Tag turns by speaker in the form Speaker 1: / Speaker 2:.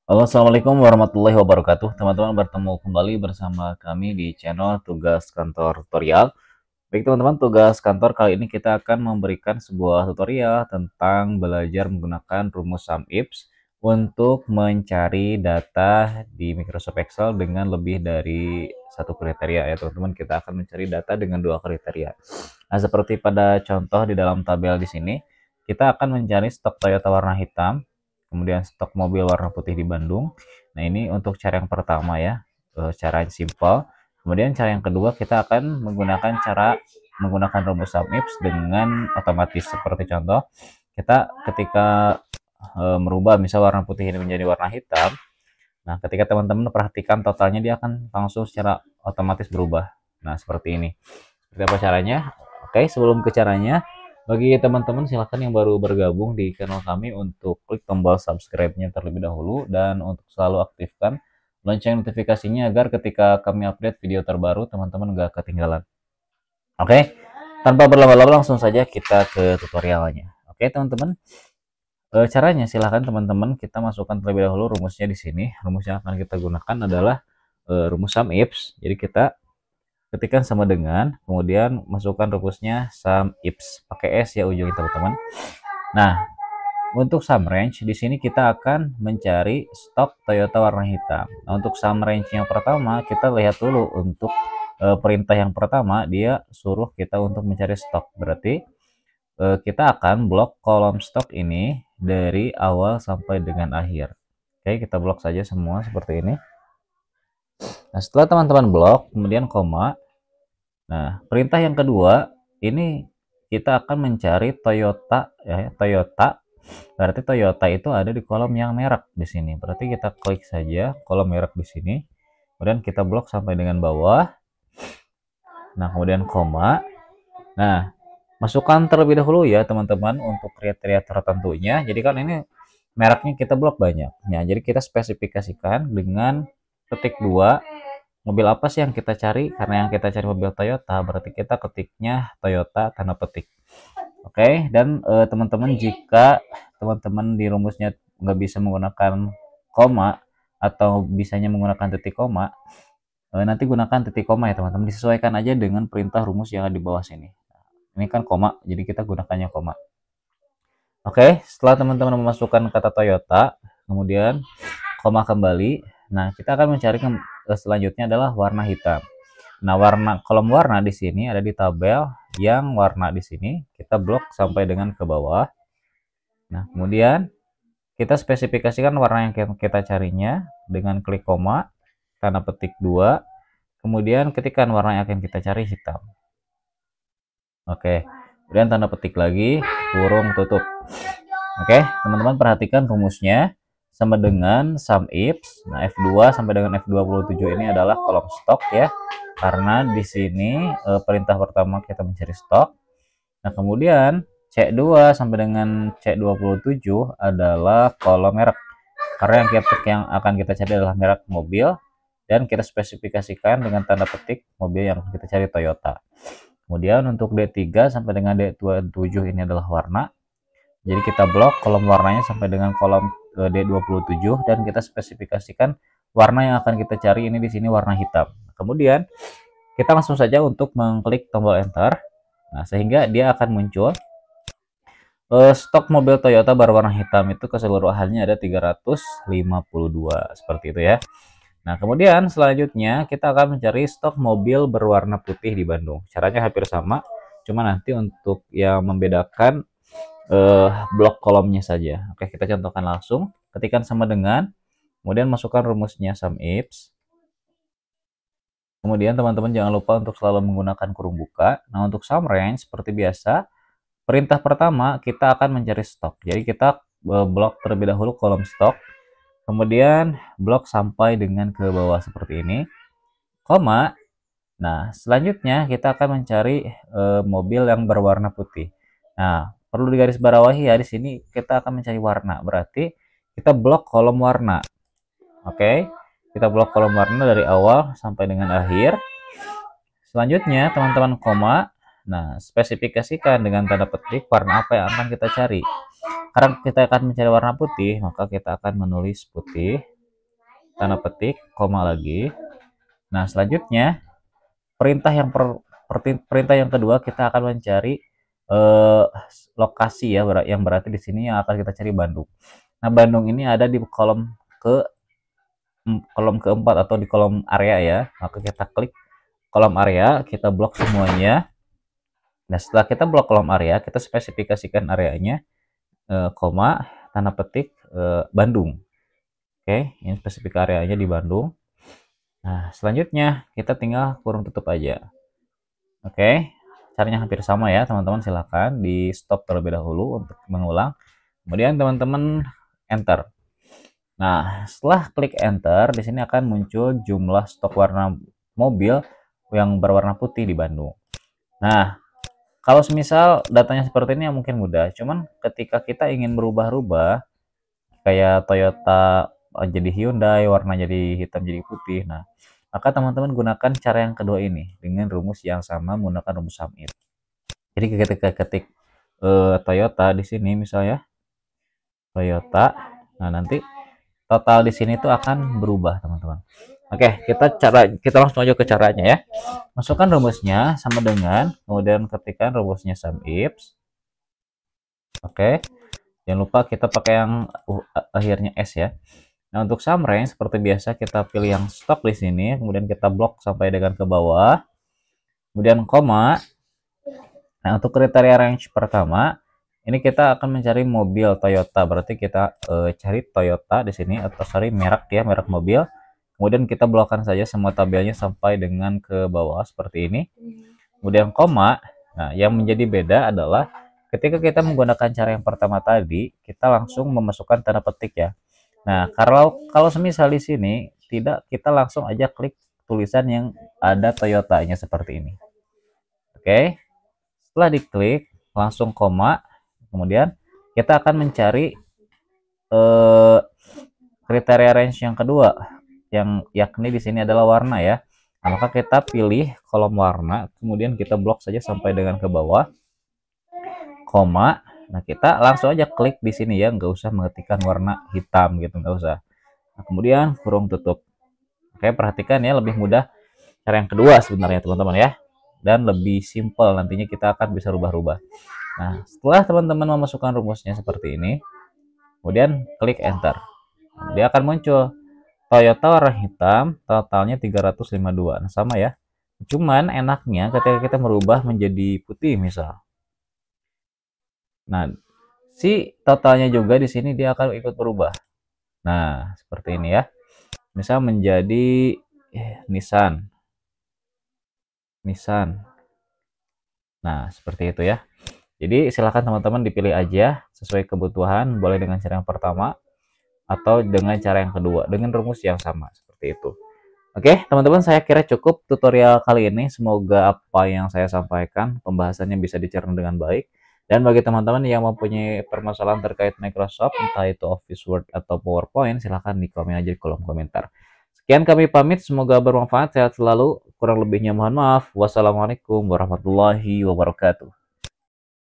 Speaker 1: Halo, assalamualaikum warahmatullahi wabarakatuh. Teman-teman bertemu kembali bersama kami di channel Tugas Kantor Tutorial. Baik teman-teman, tugas kantor kali ini kita akan memberikan sebuah tutorial tentang belajar menggunakan rumus sum ifs untuk mencari data di Microsoft Excel dengan lebih dari satu kriteria ya teman-teman. Kita akan mencari data dengan dua kriteria. Nah, seperti pada contoh di dalam tabel di sini, kita akan mencari stok Toyota warna hitam, kemudian stok mobil warna putih di Bandung. Nah, ini untuk cara yang pertama ya, cara yang simple. Kemudian cara yang kedua kita akan menggunakan rumus sum ifs dengan otomatis. Seperti contoh, kita ketika merubah misal warna putih ini menjadi warna hitam. Nah, ketika teman-teman perhatikan totalnya dia akan langsung secara otomatis berubah. Nah, seperti ini. Seperti apa caranya? Oke, sebelum ke caranya, bagi teman-teman silahkan yang baru bergabung di channel kami untuk klik tombol subscribe-nya terlebih dahulu dan untuk selalu aktifkan lonceng notifikasinya agar ketika kami update video terbaru teman-teman nggak ketinggalan. Oke, tanpa berlama-lama langsung saja kita ke tutorialnya. Oke, teman-teman. Caranya silahkan teman-teman kita masukkan terlebih dahulu rumusnya di sini. Rumus yang akan kita gunakan adalah rumus sum ifs. Jadi kita ketikkan sama dengan, kemudian masukkan rumusnya sum ifs. Pakai S ya ujungnya teman-teman. Nah, untuk sum range di sini kita akan mencari stok Toyota warna hitam. Nah, untuk sum range yang pertama kita lihat dulu untuk perintah yang pertama dia suruh kita untuk mencari stok. Berarti kita akan blok kolom stok ini dari awal sampai dengan akhir. Oke, kita blok saja semua seperti ini. Nah, setelah teman-teman blok, kemudian koma. Nah, perintah yang kedua, ini kita akan mencari Toyota ya, Toyota. Berarti Toyota itu ada di kolom yang merek di sini. Berarti kita klik saja kolom merek di sini. Kemudian kita blok sampai dengan bawah. Nah, kemudian koma. Nah, masukkan terlebih dahulu ya teman-teman untuk kriteria tertentunya. Jadi kan ini mereknya kita blok banyak. Nah, jadi kita spesifikasikan dengan ketik 2 mobil apa sih yang kita cari. Karena yang kita cari mobil Toyota, berarti kita ketiknya Toyota tanda petik. Oke, dan teman-teman jika teman-teman di rumusnya nggak bisa menggunakan koma atau bisanya menggunakan titik koma, nanti gunakan titik koma ya teman-teman. Disesuaikan aja dengan perintah rumus yang ada di bawah sini. Ini kan koma, jadi kita gunakannya koma. Oke, setelah teman-teman memasukkan kata Toyota, kemudian koma kembali. Nah, kita akan mencari selanjutnya adalah warna hitam. Nah, kolom warna di sini ada di tabel yang warna di sini kita blok sampai dengan ke bawah. Nah, kemudian kita spesifikasikan warna yang kita carinya dengan klik koma, tanda petik 2, kemudian ketikkan warna yang akan kita cari hitam. Oke, kemudian tanda petik lagi, kurung tutup. Oke, teman-teman perhatikan rumusnya sama dengan sum ifs. Nah, F2 sampai dengan F27 ini adalah kolom stok ya. Karena di sini perintah pertama kita mencari stok. Nah, kemudian C2 sampai dengan C27 adalah kolom merek. Karena yang akan kita cari adalah merek mobil dan kita spesifikasikan dengan tanda petik mobil yang kita cari Toyota. Kemudian untuk D3 sampai dengan D27 ini adalah warna. Jadi kita blok kolom warnanya sampai dengan kolom D27 dan kita spesifikasikan warna yang akan kita cari ini di sini warna hitam. Kemudian kita langsung saja untuk mengklik tombol enter. Nah, sehingga dia akan muncul stok mobil Toyota berwarna hitam itu keseluruhannya ada 352 seperti itu ya. Nah, kemudian selanjutnya kita akan mencari stok mobil berwarna putih di Bandung. Caranya hampir sama, cuma nanti untuk yang membedakan blok kolomnya saja. Oke, kita contohkan langsung. Ketikkan sama dengan, kemudian masukkan rumusnya sum ifs. Kemudian teman-teman jangan lupa untuk selalu menggunakan kurung buka. Nah, untuk sum range seperti biasa, perintah pertama kita akan mencari stok. Jadi kita blok terlebih dahulu kolom stok. Kemudian blok sampai dengan ke bawah seperti ini. Koma. Nah, selanjutnya kita akan mencari mobil yang berwarna putih. Nah, perlu digarisbawahi ya di sini kita akan mencari warna. Berarti kita blok kolom warna. Oke. Kita blok kolom warna dari awal sampai dengan akhir. Selanjutnya, teman-teman koma. Nah, spesifikasikan dengan tanda petik warna apa yang akan kita cari. Karena kita akan mencari warna putih, maka kita akan menulis putih. tanda petik, koma lagi. Nah, selanjutnya perintah yang kedua kita akan mencari lokasi ya, yang berarti di sini yang akan kita cari Bandung. Nah, Bandung ini ada di kolom keempat atau di kolom area ya. Maka kita klik kolom area, kita blok semuanya. Nah, setelah kita blok kolom area, kita spesifikasikan areanya, koma, tanda petik, Bandung. Oke, ini spesifik areanya di Bandung. Nah, selanjutnya kita tinggal kurung tutup aja. Oke, caranya hampir sama ya, teman-teman. Silakan di stop terlebih dahulu untuk mengulang. Kemudian teman-teman enter. Nah, setelah klik enter, di sini akan muncul jumlah stok warna mobil yang berwarna putih di Bandung. Nah, kalau semisal datanya seperti ini ya mungkin mudah. Cuman ketika kita ingin berubah-ubah, kayak Toyota jadi Hyundai, warna jadi hitam jadi putih. Nah, maka teman-teman gunakan cara yang kedua ini dengan rumus yang sama menggunakan rumus sum if. Jadi ketika ketik Toyota di sini misalnya Toyota, nah nanti total di sini tuh akan berubah, teman-teman. Oke, kita langsung aja ke caranya ya. Masukkan rumusnya sama dengan, kemudian ketikkan rumusnya sum if. Oke. Jangan lupa kita pakai yang akhirnya S ya. Nah, untuk sum range seperti biasa kita pilih yang stop di sini, kemudian kita blok sampai dengan ke bawah. Kemudian koma. Nah, untuk kriteria range pertama, ini kita akan mencari mobil Toyota. Berarti kita cari Toyota di sini atau sorry merek ya, merek mobil. Kemudian kita blokkan saja semua tabelnya sampai dengan ke bawah seperti ini. Kemudian koma. Nah, yang menjadi beda adalah ketika kita menggunakan cara yang pertama tadi, kita langsung memasukkan tanda petik ya. Nah, kalau semisal di sini tidak, kita langsung aja klik tulisan yang ada Toyotanya seperti ini. Oke. Setelah diklik, langsung koma. Kemudian kita akan mencari kriteria range yang kedua, yang yakni di sini adalah warna ya. Nah, maka kita pilih kolom warna, kemudian kita blok saja sampai dengan ke bawah, koma. Nah, kita langsung aja klik di sini ya, nggak usah mengetikkan warna hitam gitu, nggak usah. Nah, kemudian kurung tutup. Oke, perhatikan ya, lebih mudah cara yang kedua sebenarnya teman-teman ya, dan lebih simple, nantinya kita akan bisa rubah-rubah. Nah, setelah teman-teman memasukkan rumusnya seperti ini, kemudian klik enter, dia akan muncul Toyota warna hitam, totalnya 352. Nah, sama ya. Cuman enaknya ketika kita merubah menjadi putih misal. Nah, si totalnya juga di sini dia akan ikut berubah. Nah, seperti ini ya. Misal menjadi Nissan. Nah, seperti itu ya. Jadi silakan teman-teman dipilih aja sesuai kebutuhan, boleh dengan cara yang pertama atau dengan cara yang kedua dengan rumus yang sama seperti itu. Oke, teman-teman, saya kira cukup tutorial kali ini. Semoga apa yang saya sampaikan pembahasannya bisa dicerna dengan baik. Dan bagi teman-teman yang mempunyai permasalahan terkait Microsoft, entah itu Office Word atau PowerPoint, silahkan di komen aja di kolom komentar. Sekian kami pamit, semoga bermanfaat, sehat selalu. Kurang lebihnya mohon maaf. Wassalamualaikum warahmatullahi wabarakatuh.